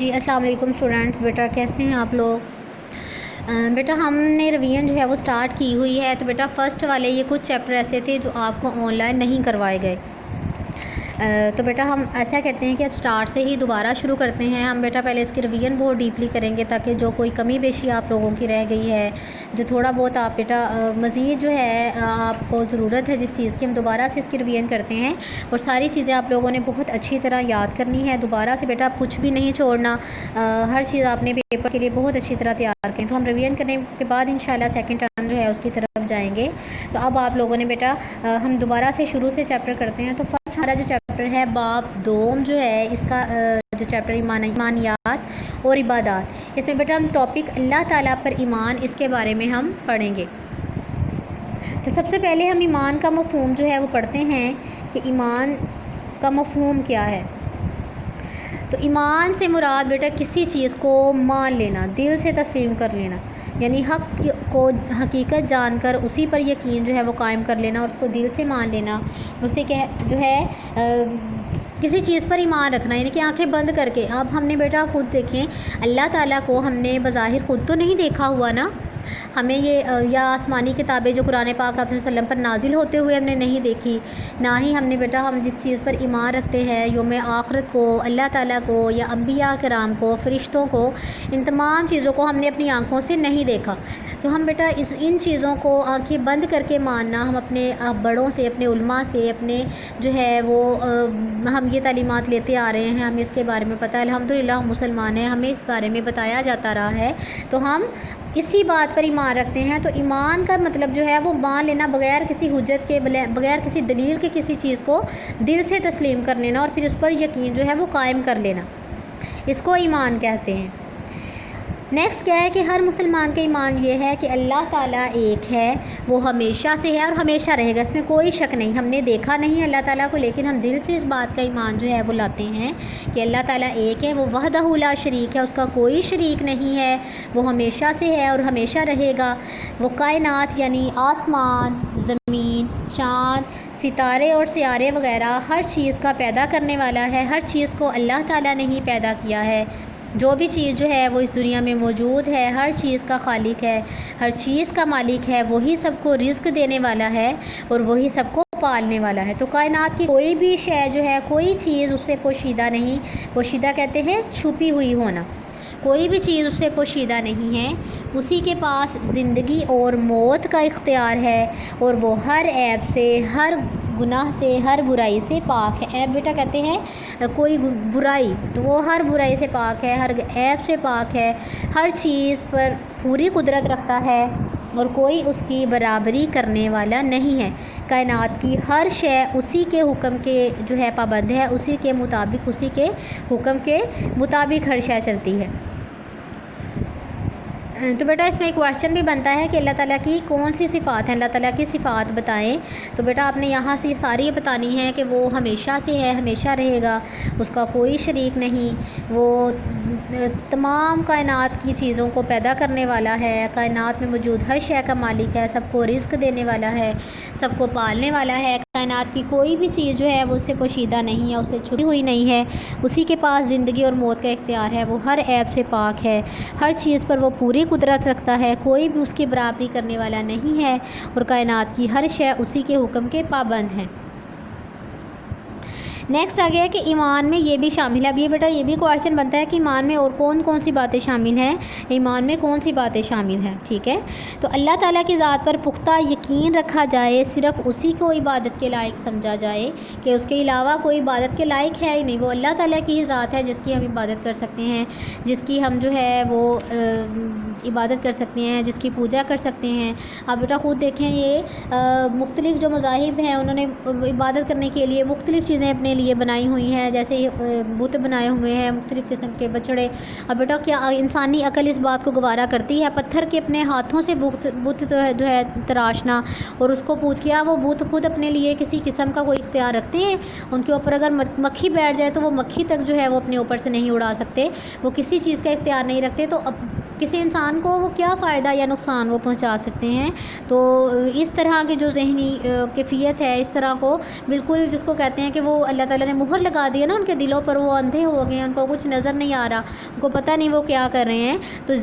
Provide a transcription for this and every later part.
جی السلام علیکم اسٹوڈنٹس، بیٹا کیسے ہیں آپ لوگ؟ بیٹا ہم نے رویژن جو ہے وہ سٹارٹ کی ہوئی ہے. تو بیٹا فرسٹ والے یہ کچھ چیپٹر ایسے تھے جو آپ کو آن لائن نہیں کروائے گئے. تو بیٹا ہم ایسا کرتے ہیں کہ اب سٹارٹ سے ہی دوبارہ شروع کرتے ہیں. ہم بیٹا پہلے اس کی رویژن بہت ڈیپلی کریں گے تاکہ جو کوئی کمی بیشی آپ لوگوں کی رہ گئی ہے، جو تھوڑا بہت آپ بیٹا مزید جو ہے آپ کو ضرورت ہے جس چیز کی، ہم دوبارہ سے اس کی رویژن کرتے ہیں. اور ساری چیزیں آپ لوگوں نے بہت اچھی طرح یاد کرنی ہے. دوبارہ سے بیٹا کچھ بھی نہیں چھوڑنا، ہر چیز آپ نے پیپر کے لیے بہت اچھی طرح تیار کریں. تو ہم رویژن کرنے کے بعد انشاءاللہ سیکنڈ ٹرم جو ہے اس کی طرف جائیں گے. تو اب آپ لوگوں نے بیٹا ہم دوبارہ سے شروع سے چیپٹر کرتے ہیں. تو فرسٹ ہمارا جو چیپٹر ہے باب دوم جو ہے اس کا جو چیپٹر ایمانیات اور عبادات، اس میں بیٹا ہم ٹاپک اللہ تعالیٰ پر ایمان اس کے بارے میں ہم پڑھیں گے. تو سب سے پہلے ہم ایمان کا مفہوم جو ہے وہ پڑھتے ہیں کہ ایمان کا مفہوم کیا ہے. تو ایمان سے مراد بیٹا کسی چیز کو مان لینا، دل سے تسلیم کر لینا، یعنی حق کو حقیقت جان کر اسی پر یقین جو ہے وہ قائم کر لینا اور اس کو دل سے مان لینا. اسے جو ہے کسی چیز پر ایمان رکھنا، یعنی کہ آنکھیں بند کر کے. اب ہم نے بیٹا خود دیکھیں اللہ تعالیٰ کو ہم نے بظاہر خود تو نہیں دیکھا ہوا نا، ہمیں یہ یا آسمانی کتابیں جو قرآن پاک آپ صلی اللہ علیہ وسلم پر نازل ہوتے ہوئے ہم نے نہیں دیکھی، نہ ہی ہم نے بیٹا ہم جس چیز پر ایمان رکھتے ہیں یوم آخرت کو، اللہ تعالیٰ کو یا انبیاء کرام کو، فرشتوں کو، ان تمام چیزوں کو ہم نے اپنی آنکھوں سے نہیں دیکھا. تو ہم بیٹا ان چیزوں کو آنکھیں بند کر کے ماننا، ہم اپنے بڑوں سے، اپنے علماء سے، اپنے جو ہے وہ ہم یہ تعلیمات لیتے آ رہے ہیں، ہمیں اس کے بارے میں پتہ ہے، الحمدللہ ہم مسلمان ہیں، ہمیں اس بارے میں بتایا جاتا رہا ہے، تو ہم اسی بات پر ایمان رکھتے ہیں. تو ایمان کا مطلب جو ہے وہ مان لینا، بغیر کسی حجت کے، بغیر کسی دلیل کے کسی چیز کو دل سے تسلیم کر لینا اور پھر اس پر یقین جو ہے وہ قائم کر لینا، اس کو ایمان کہتے ہیں. نیکسٹ کیا ہے کہ ہر مسلمان کا ایمان یہ ہے کہ اللہ تعالیٰ ایک ہے، وہ ہمیشہ سے ہے اور ہمیشہ رہے گا، اس میں کوئی شک نہیں. ہم نے دیکھا نہیں اللہ تعالیٰ کو، لیکن ہم دل سے اس بات کا ایمان جو ہے وہ لاتے ہیں کہ اللہ تعالیٰ ایک ہے، وہ وحدہ لا شریک ہے، اس کا کوئی شریک نہیں ہے، وہ ہمیشہ سے ہے اور ہمیشہ رہے گا. وہ کائنات یعنی آسمان، زمین، چاند، ستارے اور سیارے وغیرہ ہر چیز کا پیدا کرنے والا ہے. ہر چیز کو اللہ تعالیٰ نے ہی پیدا کیا ہے. جو بھی چیز جو ہے وہ اس دنیا میں موجود ہے ہر چیز کا خالق ہے، ہر چیز کا مالک ہے، وہی سب کو رزق دینے والا ہے اور وہی سب کو پالنے والا ہے. تو کائنات کی کوئی بھی شے جو ہے، کوئی چیز اس سے پوشیدہ نہیں. پوشیدہ کہتے ہیں چھپی ہوئی ہونا، کوئی بھی چیز اس سے پوشیدہ نہیں ہے. اسی کے پاس زندگی اور موت کا اختیار ہے اور وہ ہر عیب سے، ہر گناہ سے، ہر برائی سے پاک ہے. عیب بیٹا کہتے ہیں کوئی برائی، تو وہ ہر برائی سے پاک ہے، ہر عیب سے پاک ہے، ہر چیز پر پوری قدرت رکھتا ہے اور کوئی اس کی برابری کرنے والا نہیں ہے. کائنات کی ہر شے اسی کے حکم کے جو ہے پابند ہے، اسی کے مطابق، اسی کے حکم کے مطابق ہر شے چلتی ہے. تو بیٹا اس میں ایک کویشچن بھی بنتا ہے کہ اللہ تعالیٰ کی کون سی صفات ہیں، اللہ تعالیٰ کی صفات بتائیں. تو بیٹا آپ نے یہاں سے ساری یہ بتانی ہے کہ وہ ہمیشہ سے ہے، ہمیشہ رہے گا، اس کا کوئی شریک نہیں، وہ تمام کائنات کی چیزوں کو پیدا کرنے والا ہے، کائنات میں موجود ہر شے کا مالک ہے، سب کو رزق دینے والا ہے، سب کو پالنے والا ہے. کائنات کی کوئی بھی چیز جو ہے وہ اس سے پوشیدہ نہیں ہے، اس سے چھپی ہوئی نہیں ہے. اسی کے پاس زندگی اور موت کا اختیار ہے، وہ ہر عیب سے پاک ہے، ہر چیز پر وہ پوری قدرت رکھتا ہے، کوئی بھی اس کی برابری کرنے والا نہیں ہے اور کائنات کی ہر شے اسی کے حکم کے پابند ہیں. نیکسٹ آ گیا کہ ایمان میں یہ بھی شامل ہے. اب یہ بیٹا یہ بھی کویشچن بنتا ہے کہ ایمان میں اور کون کون سی باتیں شامل ہیں، ایمان میں کون سی باتیں شامل ہیں. ٹھیک ہے، تو اللہ تعالیٰ کی ذات پر پختہ یقین رکھا جائے، صرف اسی کو عبادت کے لائق سمجھا جائے، کہ اس کے علاوہ کوئی عبادت کے لائق ہے ہی نہیں. وہ اللہ تعالیٰ کی ہی ذات ہے جس کی ہم عبادت کر سکتے ہیں، جس کی ہم جو ہے وہ عبادت کر سکتے ہیں، جس کی پوجا کر سکتے ہیں. آپ بیٹا خود دیکھیں یہ مختلف جو مذاہب ہیں انہوں نے عبادت کرنے کے لیے مختلف چیزیں اپنے لیے بنائی ہوئی ہیں، جیسے بت بنائے ہوئے ہیں، مختلف قسم کے بچڑے. اب بیٹا کیا انسانی عقل اس بات کو گوارا کرتی ہے پتھر کے اپنے ہاتھوں سے بت جو ہے تراشنا اور اس کو پوچھ کیا وہ بت خود اپنے لیے کسی قسم کا کوئی اختیار رکھتے ہیں؟ ان کے اوپر اگر مکھی بیٹھ جائے تو وہ مکھی تک جو ہے وہ اپنے اوپر سے نہیں اڑا سکتے، وہ کسی چیز کا اختیار نہیں رکھتے. تو اب کسی انسان کو وہ کیا فائدہ یا نقصان وہ پہنچا سکتے ہیں۔ تو اس طرح کی جو ذہنی کیفیت ہے، اس طرح کو بالکل جس کو کہتے ہیں کہ وہ اللہ تعالیٰ نے مہر لگا دی ہے نا ان کے دلوں پر، وہ اندھے ہو گئے ہیں، ان کو کچھ نظر نہیں آ رہا، ان کو پتہ نہیں وہ کیا کر رہے ہیں۔ تو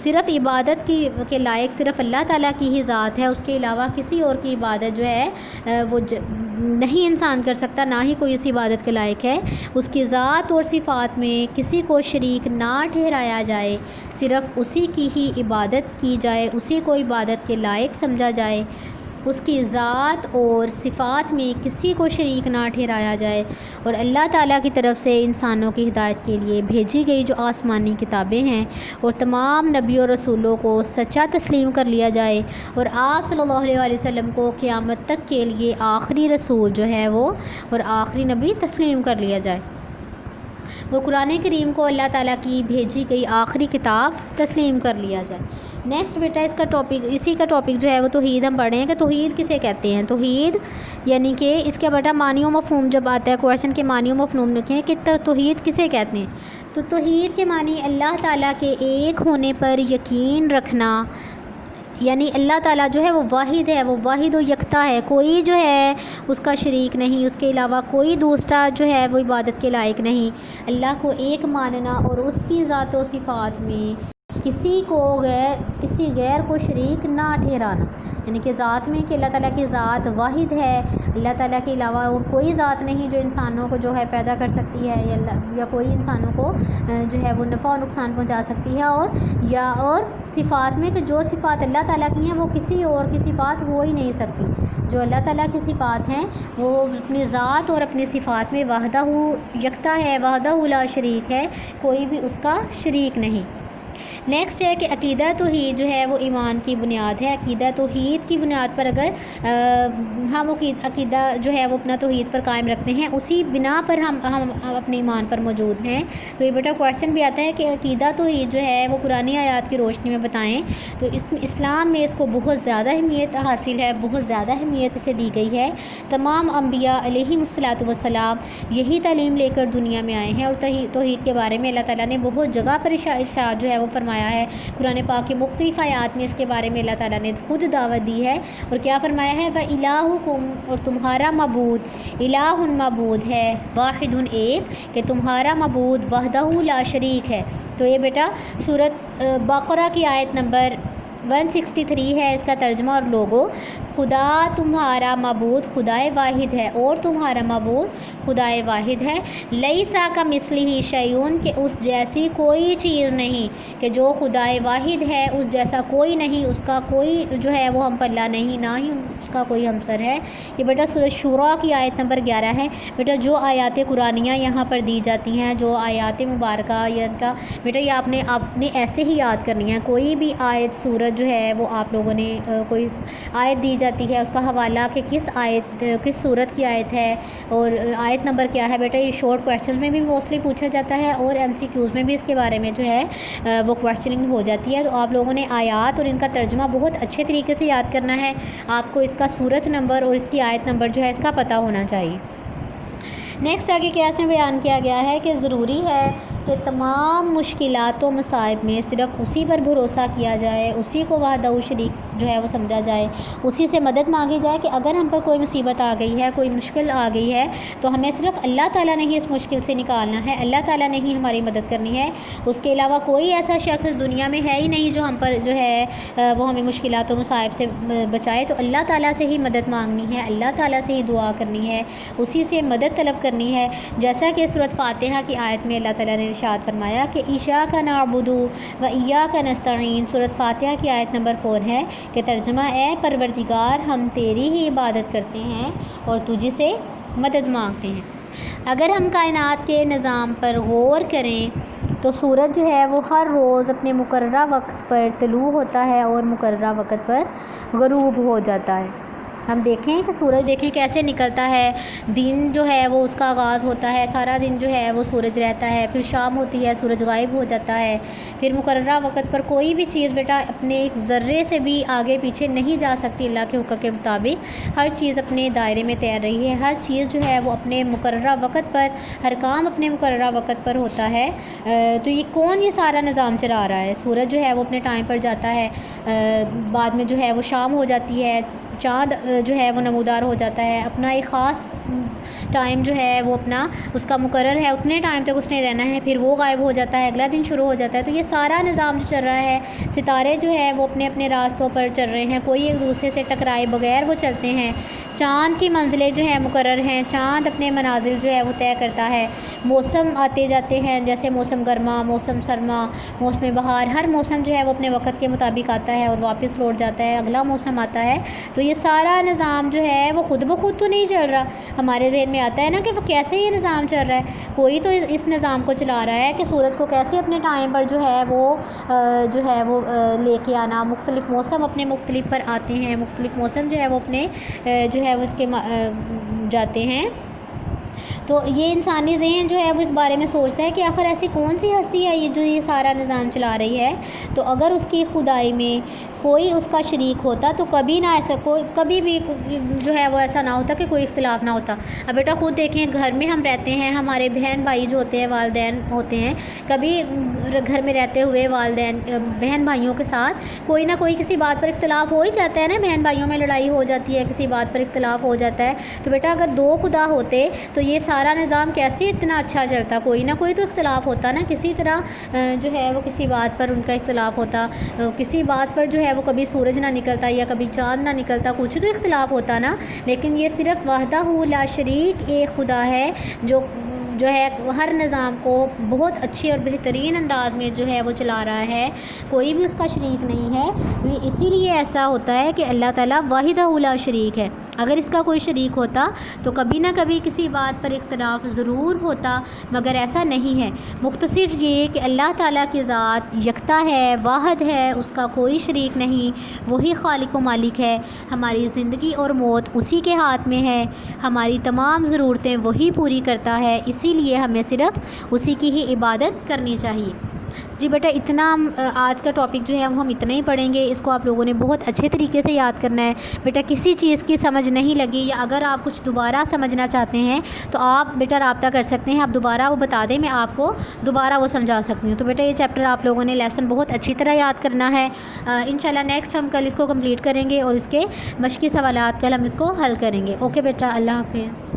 صرف عبادت کے لائق صرف اللہ تعالیٰ کی ہی ذات ہے، اس کے علاوہ کسی اور کی عبادت جو ہے وہ نہیں انسان کر سکتا، نہ ہی کوئی اس عبادت کے لائق ہے۔ اس کی ذات اور صفات میں کسی کو شریک نہ ٹھہرایا جائے، صرف اسی کی ہی عبادت کی جائے، اسی کو عبادت کے لائق سمجھا جائے، اس کی ذات اور صفات میں کسی کو شریک نہ ٹھہرایا جائے، اور اللہ تعالیٰ کی طرف سے انسانوں کی ہدایت کے لیے بھیجی گئی جو آسمانی کتابیں ہیں اور تمام نبیوں اور رسولوں کو سچا تسلیم کر لیا جائے، اور آپ صلی اللہ علیہ وسلم کو قیامت تک کے لیے آخری رسول جو ہے وہ اور آخری نبی تسلیم کر لیا جائے، اور قرآن کریم کو اللہ تعالیٰ کی بھیجی گئی آخری کتاب تسلیم کر لیا جائے۔ نیکسٹ بیٹا اس کا ٹاپک، اسی کا ٹاپک جو ہے وہ توحید ہم پڑھ رہے ہیں کہ توحید کسے کہتے ہیں۔ توحید یعنی کہ اس کا بیٹا معنی و مفہوم جب آتا ہے کویشچن کے معنی و مفہوم لکھیں کہ توحید کسے کہتے ہیں۔ تو توحید کے معنی اللہ تعالیٰ کے ایک ہونے پر یقین رکھنا، یعنی اللہ تعالیٰ جو ہے وہ واحد ہے، وہ واحد و یکتا ہے، کوئی جو ہے اس کا شریک نہیں، اس کے علاوہ کوئی دوسرا جو ہے وہ عبادت کے لائق نہیں۔ اللہ کو ایک ماننا اور اس کی ذات و صفات میں کسی غیر کو شریک نہ ٹھہرانا، یعنی کہ ذات میں کہ اللہ تعالیٰ کی ذات واحد ہے، اللہ تعالیٰ کے علاوہ اور کوئی ذات نہیں جو انسانوں کو جو ہے پیدا کر سکتی ہے یا کوئی انسانوں کو جو ہے وہ نفع و نقصان پہنچا سکتی ہے، اور صفات میں کہ جو صفات اللہ تعالیٰ کی ہیں وہ کسی اور کی صفات ہو ہی نہیں سکتی۔ جو اللہ تعالیٰ کی صفات ہیں وہ اپنی ذات اور اپنی صفات میں وحدہ یکتا ہے، وحدہ لا شریک ہے، کوئی بھی اس کا شریک نہیں۔ نیکسٹ ہے کہ عقیدہ توحید جو ہے وہ ایمان کی بنیاد ہے۔ عقیدہ توحید کی بنیاد پر اگر ہم عقیدہ جو ہے وہ اپنا توحید پر قائم رکھتے ہیں، اسی بنا پر ہم اپنے ایمان پر موجود ہیں۔ تو یہ بیٹا کویشچن بھی آتا ہے کہ عقیدہ توحید جو ہے وہ قرآن آیات کی روشنی میں بتائیں۔ تو اسلام میں اس کو بہت زیادہ اہمیت حاصل ہے، بہت زیادہ اہمیت اسے دی گئی ہے۔ تمام انبیاء علیہم الصلاۃ والسلام یہی تعلیم لے کر دنیا میں آئے ہیں، اور توحید کے بارے میں اللہ تعالیٰ نے بہت جگہ پر ارشاد جو ہے وہ فرمایا ہے۔ قرآن پاک کے مختلف آیات میں اس کے بارے میں اللہ تعالیٰ نے خود دعوت دی ہے، اور کیا فرمایا ہے؟ وَإِلَٰهُكُمْ، اور تمہارا معبود الہ معبود ہے، واحد ایک، کہ تمہارا معبود وحدہ لا شریک ہے۔ تو یہ بیٹا سورۃ بقرہ کی آیت نمبر 163 ہے، اس کا ترجمہ اور لوگو۔ خدا تمہارا معبود خدائے واحد ہے، اور تمہارا معبود خدائے واحد ہے۔ لیسا کمثلہ شیء، کہ اس جیسی کوئی چیز نہیں، کہ جو خدائے واحد ہے اس جیسا کوئی نہیں، اس کا کوئی جو ہے وہ ہم پلہ نہیں، نہ ہی اس کا کوئی ہمسر ہے۔ یہ بیٹا سورۃ شورى کی آیت نمبر 11 ہے۔ بیٹا جو آیات قرآنیہ یہاں پر دی جاتی ہیں، جو آیات مبارکہ یا ان کا بیٹا یہ آپ نے ایسے ہی یاد کرنی ہے۔ کوئی بھی آیت سورت جو ہے وہ آپ لوگوں نے کوئی آیت دی جاتی ہے، اس کا حوالہ کہ کس سورت کی آیت ہے اور آیت نمبر کیا ہے، بیٹا یہ شارٹ کویشچنز میں بھی موسٹلی پوچھا جاتا ہے، اور MCQs میں بھی اس کے بارے میں جو ہے وہ کویشچننگ ہو جاتی ہے۔ تو آپ لوگوں نے آیات اور ان کا ترجمہ بہت اچھے طریقے سے یاد کرنا ہے۔ آپ کو اس کا سورت نمبر اور اس کی آیت نمبر جو ہے اس کا پتہ ہونا چاہیے۔ نیکسٹ آگے کیا اس میں بیان کیا گیا ہے کہ ضروری ہے کہ تمام مشکلات و مصائب میں صرف اسی پر بھروسہ کیا جائے، اسی کو وحدہ شریک جو ہے وہ سمجھا جائے، اسی سے مدد مانگی جائے کہ اگر ہم پر کوئی مصیبت آ گئی ہے، کوئی مشکل آ گئی ہے، تو ہمیں صرف اللہ تعالیٰ نے ہی اس مشکل سے نکالنا ہے، اللہ تعالیٰ نے ہی ہماری مدد کرنی ہے۔ اس کے علاوہ کوئی ایسا شخص دنیا میں ہے ہی نہیں جو ہم پر جو ہے وہ ہمیں مشکلات و مصائب سے بچائے۔ تو اللہ تعالیٰ سے ہی مدد مانگنی ہے، اللہ تعالیٰ سے ہی دعا کرنی ہے، اسی سے مدد طلب کرنی ہے۔ جیسا کہ سورۃ فاتحہ کی آیت میں اللہ تعالیٰ نے ارشاد فرمایا کہ ایاک نعبد و ایاک نستعین، سورۃ فاتحہ کی آیت نمبر 4 ہے کہ ترجمہ اے پروردگار ہم تیری ہی عبادت کرتے ہیں اور تجھ سے مدد مانگتے ہیں۔ اگر ہم کائنات کے نظام پر غور کریں تو سورج جو ہے وہ ہر روز اپنے مقررہ وقت پر طلوع ہوتا ہے اور مقررہ وقت پر غروب ہو جاتا ہے۔ ہم دیکھیں کہ سورج دیکھیں کیسے نکلتا ہے، دن جو ہے وہ اس کا آغاز ہوتا ہے، سارا دن جو ہے وہ سورج رہتا ہے، پھر شام ہوتی ہے سورج غائب ہو جاتا ہے، پھر مقررہ وقت پر کوئی بھی چیز بیٹا اپنے ایک ذرے سے بھی آگے پیچھے نہیں جا سکتی اللہ کے حکم کے مطابق۔ ہر چیز اپنے دائرے میں تیر رہی ہے، ہر چیز جو ہے وہ اپنے مقررہ وقت پر، ہر کام اپنے مقررہ وقت پر ہوتا ہے۔ تو یہ کون یہ سارا نظام چلا رہا ہے؟ سورج جو ہے وہ اپنے ٹائم پر جاتا ہے، بعد میں جو ہے وہ شام ہو جاتی ہے، چاند جو ہے وہ نمودار ہو جاتا ہے، اپنا ایک خاص ٹائم جو ہے وہ اپنا اس کا مقرر ہے، اتنے ٹائم تک اس نے رہنا ہے، پھر وہ غائب ہو جاتا ہے، اگلا دن شروع ہو جاتا ہے۔ تو یہ سارا نظام جو چل رہا ہے، ستارے جو ہے وہ اپنے اپنے راستوں پر چل رہے ہیں، کوئی ایک دوسرے سے ٹکرائے بغیر وہ چلتے ہیں۔ چاند کی منزلیں جو ہیں مقرر ہیں، چاند اپنے منازل جو ہے وہ طے کرتا ہے۔ موسم آتے جاتے ہیں، جیسے موسم گرما، موسم سرما، موسم بہار، ہر موسم جو ہے وہ اپنے وقت کے مطابق آتا ہے اور واپس لوٹ جاتا ہے، اگلا موسم آتا ہے۔ تو یہ سارا نظام جو ہے وہ خود بخود تو نہیں چل رہا، ہمارے ذہن میں آتا ہے نا کہ وہ کیسے یہ نظام چل رہا ہے، کوئی تو اس نظام کو چلا رہا ہے کہ سورج کو کیسے اپنے ٹائم پر جو ہے وہ لے کے آنا، مختلف موسم اپنے مختلف پر آتے ہیں، مختلف موسم جو ہے وہ اپنے جو ہے وہ اس کے جاتے ہیں۔ تو یہ انسانی ذہن جو ہے وہ اس بارے میں سوچتا ہے کہ آخر ایسی کون سی ہستی ہے یہ جو یہ سارا نظام چلا رہی ہے۔ تو اگر اس کی خدائی میں کوئی اس کا شریک ہوتا تو کبھی نہ ایسا کبھی بھی جو ہے وہ ایسا نہ ہوتا کہ کوئی اختلاف نہ ہوتا۔ اب بیٹا خود دیکھیں، گھر میں ہم رہتے ہیں، ہمارے بہن بھائی جو ہوتے ہیں، والدین ہوتے ہیں، کبھی گھر میں رہتے ہوئے والدین بہن بھائیوں کے ساتھ کوئی نہ کوئی کسی بات پر اختلاف ہو ہی جاتا ہے نا، بہن بھائیوں میں لڑائی ہو جاتی ہے، کسی بات پر اختلاف ہو جاتا ہے۔ تو بیٹا اگر دو خدا ہوتے تو یہ سارا نظام کیسے اتنا اچھا چلتا، کوئی نہ کوئی تو اختلاف ہوتا نا، کسی طرح جو ہے وہ کسی بات پر ان کا اختلاف ہوتا، کسی بات پر جو ہے وہ کبھی سورج نہ نکلتا یا کبھی چاند نہ نکلتا، کچھ تو اختلاف ہوتا نا۔ لیکن یہ صرف وحدہ لا شریک ایک خدا ہے جو ہے ہر نظام کو بہت اچھے اور بہترین انداز میں جو ہے وہ چلا رہا ہے، کوئی بھی اس کا شریک نہیں ہے۔ تو یہ اسی لیے ایسا ہوتا ہے کہ اللہ تعالیٰ واحدہ لا شریک ہے، اگر اس کا کوئی شریک ہوتا تو کبھی نہ کبھی کسی بات پر اختلاف ضرور ہوتا، مگر ایسا نہیں ہے۔ مختصر یہ کہ اللہ تعالیٰ کی ذات یکتا ہے، واحد ہے، اس کا کوئی شریک نہیں، وہی خالق و مالک ہے، ہماری زندگی اور موت اسی کے ہاتھ میں ہے، ہماری تمام ضرورتیں وہی پوری کرتا ہے، اسی لیے ہمیں صرف اسی کی ہی عبادت کرنی چاہیے۔ جی بیٹا اتنا آج کا ٹاپک جو ہے وہ ہم اتنا ہی پڑھیں گے، اس کو آپ لوگوں نے بہت اچھے طریقے سے یاد کرنا ہے۔ بیٹا کسی چیز کی سمجھ نہیں لگی یا اگر آپ کچھ دوبارہ سمجھنا چاہتے ہیں تو آپ بیٹا رابطہ کر سکتے ہیں، آپ دوبارہ وہ بتا دیں، میں آپ کو دوبارہ وہ سمجھا سکتی ہوں۔ تو بیٹا یہ چیپٹر آپ لوگوں نے لیسن بہت اچھی طرح یاد کرنا ہے۔ انشاءاللہ نیکسٹ ہم کل اس کو کمپلیٹ کریں گے اور اس کے مشقی سوالات کل ہم اس کو حل کریں گے۔ اوکے بیٹا، اللہ حافظ۔